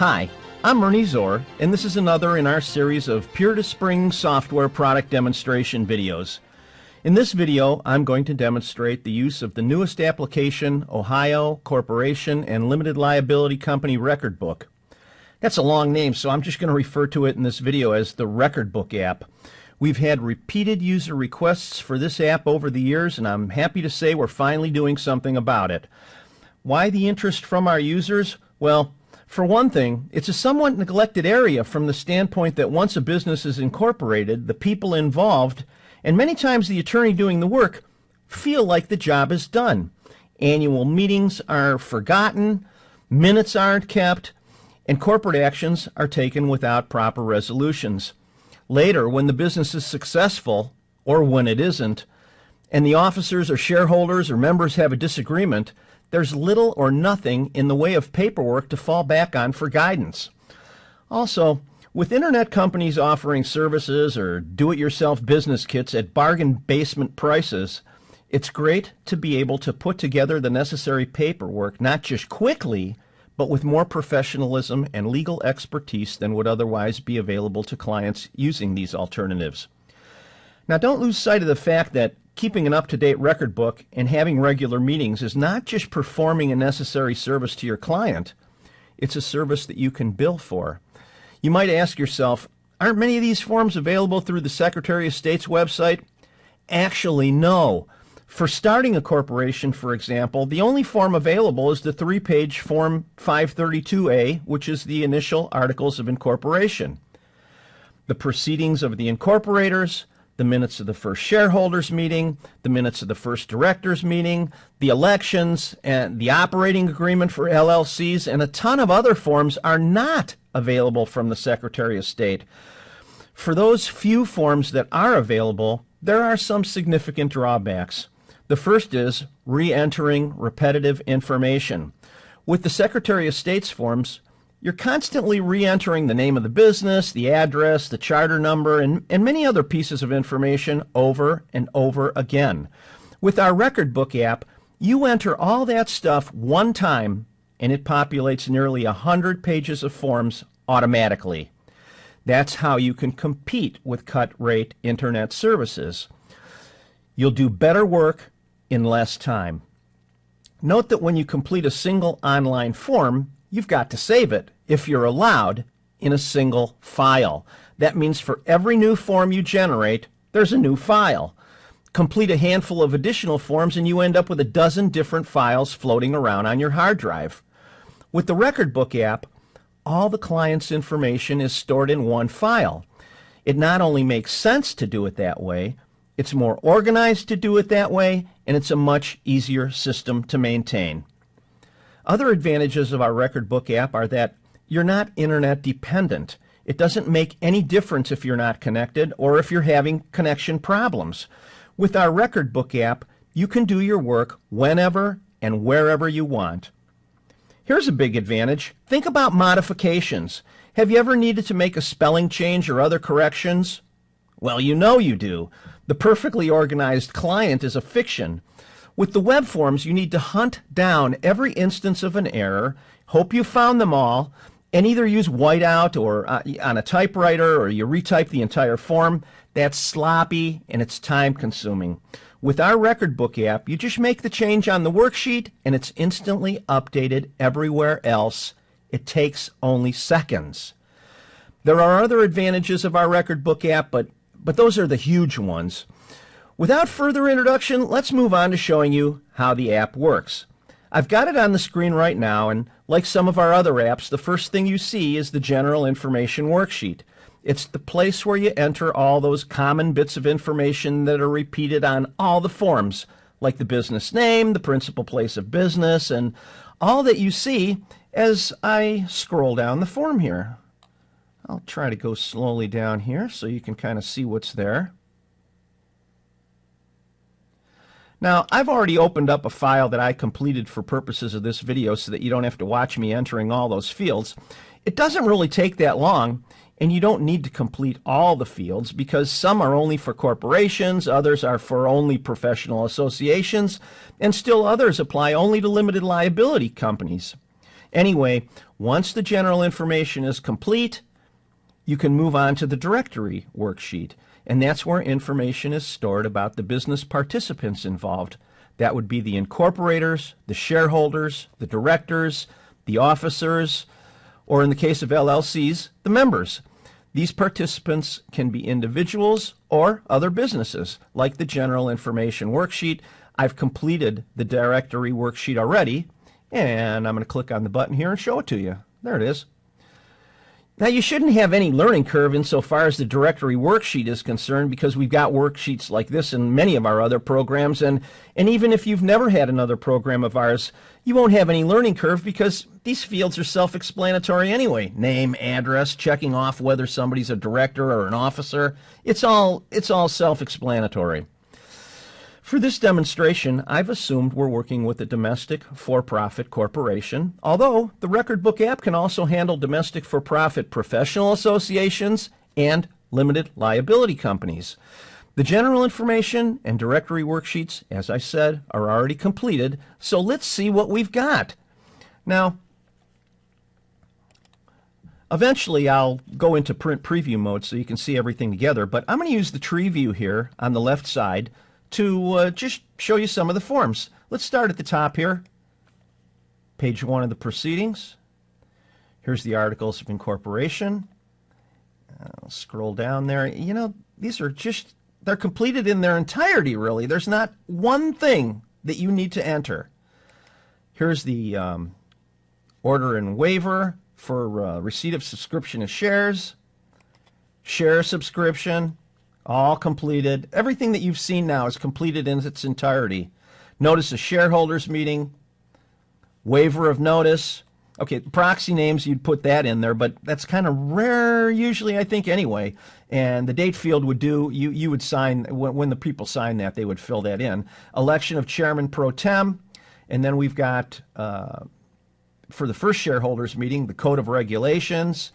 Hi, I'm Ernie Zor, and this is another in our series of Puritas Spring software product demonstration videos. In this video, I'm going to demonstrate the use of the newest application, Ohio Corporation and Limited Liability Company Record Book. That's a long name, so I'm just going to refer to it in this video as the Record Book app. We've had repeated user requests for this app over the years, and I'm happy to say we're finally doing something about it. Why the interest from our users? Well, for one thing, it's a somewhat neglected area from the standpoint that once a business is incorporated, the people involved, and many times the attorney doing the work, feel like the job is done. Annual meetings are forgotten, minutes aren't kept, and corporate actions are taken without proper resolutions. Later, when the business is successful, or when it isn't, and the officers or shareholders or members have a disagreement, there's little or nothing in the way of paperwork to fall back on for guidance. Also, with internet companies offering services or do-it-yourself business kits at bargain basement prices, it's great to be able to put together the necessary paperwork not just quickly, but with more professionalism and legal expertise than would otherwise be available to clients using these alternatives. Now, don't lose sight of the fact that keeping an up-to-date record book and having regular meetings is not just performing a necessary service to your client, it's a service that you can bill for. You might ask yourself, aren't many of these forms available through the Secretary of State's website? Actually, no. For starting a corporation, for example, the only form available is the 3-page Form 532A, which is the initial Articles of Incorporation. The proceedings of the incorporators, the minutes of the first shareholders meeting, the minutes of the first directors meeting, the elections, and the operating agreement for LLCs, and a ton of other forms are not available from the Secretary of State. For those few forms that are available, there are some significant drawbacks. The first is re-entering repetitive information. With the Secretary of State's forms, you're constantly re-entering the name of the business, the address, the charter number, and many other pieces of information over and over again. With our Record Book app, you enter all that stuff one time, and it populates nearly 100 pages of forms automatically. That's how you can compete with cut-rate internet services. You'll do better work in less time. Note that when you complete a single online form, you've got to save it, if you're allowed, in a single file. That means for every new form you generate, there's a new file. Complete a handful of additional forms and you end up with a dozen different files floating around on your hard drive. With the Record Book app, all the client's information is stored in one file. It not only makes sense to do it that way, it's more organized to do it that way, and it's a much easier system to maintain. Other advantages of our Record Book app are that you're not internet dependent. It doesn't make any difference if you're not connected or if you're having connection problems. With our Record Book app, you can do your work whenever and wherever you want. Here's a big advantage. Think about modifications. Have you ever needed to make a spelling change or other corrections? Well, you know you do. The perfectly organized client is a fiction. With the web forms, you need to hunt down every instance of an error, hope you found them all, and either use whiteout or on a typewriter, or you retype the entire form. That's sloppy and it's time-consuming. With our Record Book app, you just make the change on the worksheet and it's instantly updated everywhere else. It takes only seconds. There are other advantages of our Record Book app, but those are the huge ones. Without further introduction, let's move on to showing you how the app works. I've got it on the screen right now, and like some of our other apps, the first thing you see is the General Information Worksheet. It's the place where you enter all those common bits of information that are repeated on all the forms, like the business name, the principal place of business, and all that you see as I scroll down the form here. I'll try to go slowly down here so you can kind of see what's there. Now, I've already opened up a file that I completed for purposes of this video so that you don't have to watch me entering all those fields. It doesn't really take that long, and you don't need to complete all the fields because some are only for corporations, others are for only professional associations, and still others apply only to limited liability companies. Anyway, once the general information is complete, you can move on to the Directory Worksheet, and that's where information is stored about the business participants involved. That would be the incorporators, the shareholders, the directors, the officers, or in the case of LLCs, the members. These participants can be individuals or other businesses, like the General Information Worksheet. I've completed the Directory Worksheet already, and I'm going to click on the button here and show it to you. There it is. Now, you shouldn't have any learning curve insofar as the Directory Worksheet is concerned, because we've got worksheets like this in many of our other programs, and even if you've never had another program of ours, you won't have any learning curve because these fields are self-explanatory anyway. Name, address, checking off whether somebody's a director or an officer. It's all self-explanatory. For this demonstration, I've assumed we're working with a domestic for-profit corporation, although the Record Book app can also handle domestic for-profit professional associations and limited liability companies. The general information and directory worksheets, as I said, are already completed, so let's see what we've got. Now, eventually I'll go into print preview mode so you can see everything together, but I'm going to use the tree view here on the left side to just show you some of the forms. Let's start at the top here. Page 1 of the proceedings. Here's the Articles of Incorporation. I'll scroll down there. You know, these are just, they're completed in their entirety, really. There's not one thing that you need to enter. Here's the order and waiver for receipt of subscription of shares, share subscription, all completed. Everything that you've seen now is completed in its entirety. Notice of shareholders meeting, waiver of notice. Okay, proxy names, you'd put that in there, but that's kind of rare usually, I think, anyway. And the date field would do, you would sign, when the people sign that, they would fill that in. Election of chairman pro tem, and then we've got, for the first shareholders meeting, the code of regulations.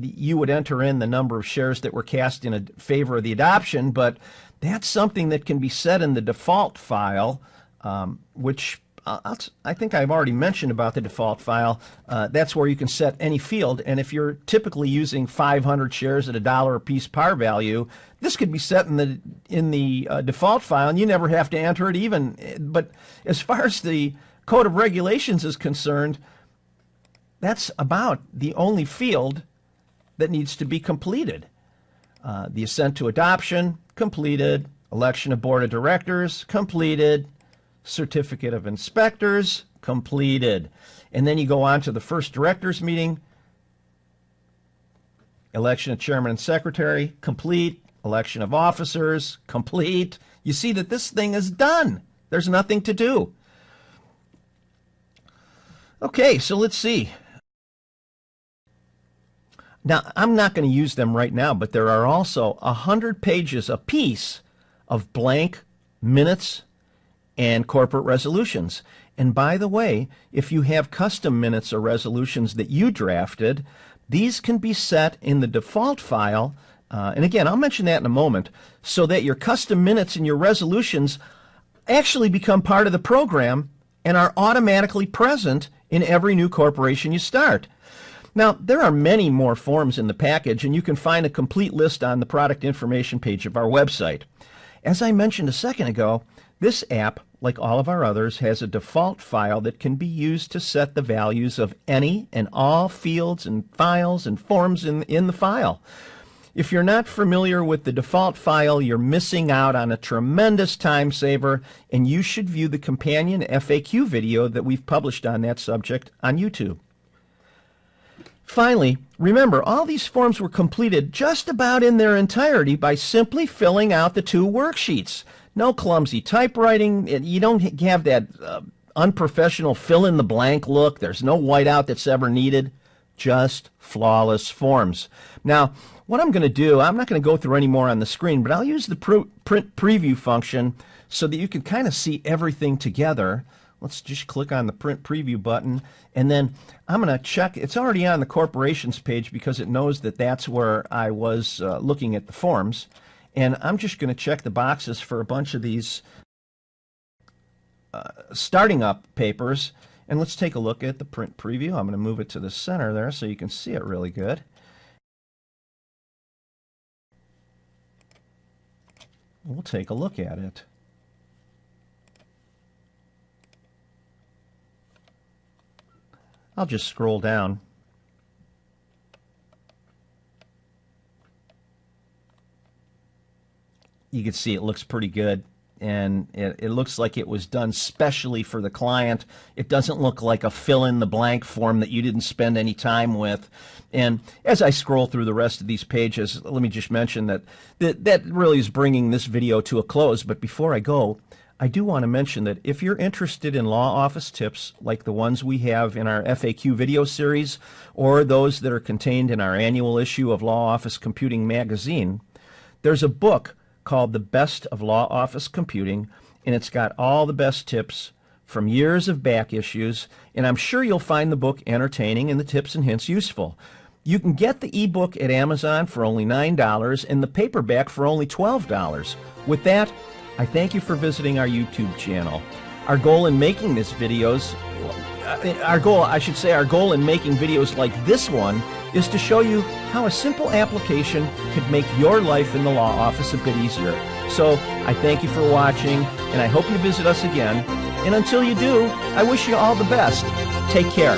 You would enter in the number of shares that were cast in favor of the adoption, but that's something that can be set in the default file, which I think I've already mentioned about the default file. That's where you can set any field, and if you're typically using 500 shares at $1 a piece par value, this could be set in the default file, and you never have to enter it even. But as far as the code of regulations is concerned, that's about the only field that needs to be completed. The assent to adoption, completed. Election of board of directors, completed. Certificate of inspectors, completed. And then you go on to the first directors meeting. Election of chairman and secretary, complete. Election of officers, complete. You see that this thing is done. There's nothing to do. Okay, so let's see. Now, I'm not going to use them right now, but there are also 100 pages apiece of blank minutes and corporate resolutions. And by the way, if you have custom minutes or resolutions that you drafted, these can be set in the default file. And again, I'll mention that in a moment, so that your custom minutes and your resolutions actually become part of the program and are automatically present in every new corporation you start. Now, there are many more forms in the package, and you can find a complete list on the product information page of our website. As I mentioned a second ago, this app, like all of our others, has a default file that can be used to set the values of any and all fields and files and forms in the file. If you're not familiar with the default file, you're missing out on a tremendous time saver, and you should view the companion FAQ video that we've published on that subject on YouTube. Finally, remember, all these forms were completed just about in their entirety by simply filling out the 2 worksheets. No clumsy typewriting. You don't have that unprofessional fill-in-the-blank look. There's no whiteout that's ever needed. Just flawless forms. Now, what I'm going to do, I'm not going to go through any more on the screen, but I'll use the print preview function so that you can kind of see everything together. Let's just click on the print preview button, and then I'm going to check. It's already on the corporations page because it knows that that's where I was looking at the forms. And I'm just going to check the boxes for a bunch of these starting up papers. And let's take a look at the print preview. I'm going to move it to the center there so you can see it really good. We'll take a look at it. I'll just scroll down. You can see it looks pretty good, and it looks like it was done specially for the client. It doesn't look like a fill-in-the-blank form that you didn't spend any time with. And as I scroll through the rest of these pages, let me just mention that really is bringing this video to a close. But before I go, I do want to mention that if you're interested in law office tips like the ones we have in our FAQ video series or those that are contained in our annual issue of Law Office Computing magazine, there's a book called The Best of Law Office Computing, and it's got all the best tips from years of back issues, and I'm sure you'll find the book entertaining and the tips and hints useful. You can get the ebook at Amazon for only $9 and the paperback for only $12. With that, I thank you for visiting our YouTube channel. Our goal in making these videos, our goal in making videos like this one is to show you how a simple application could make your life in the law office a bit easier. So I thank you for watching, and I hope you visit us again. And until you do, I wish you all the best. Take care.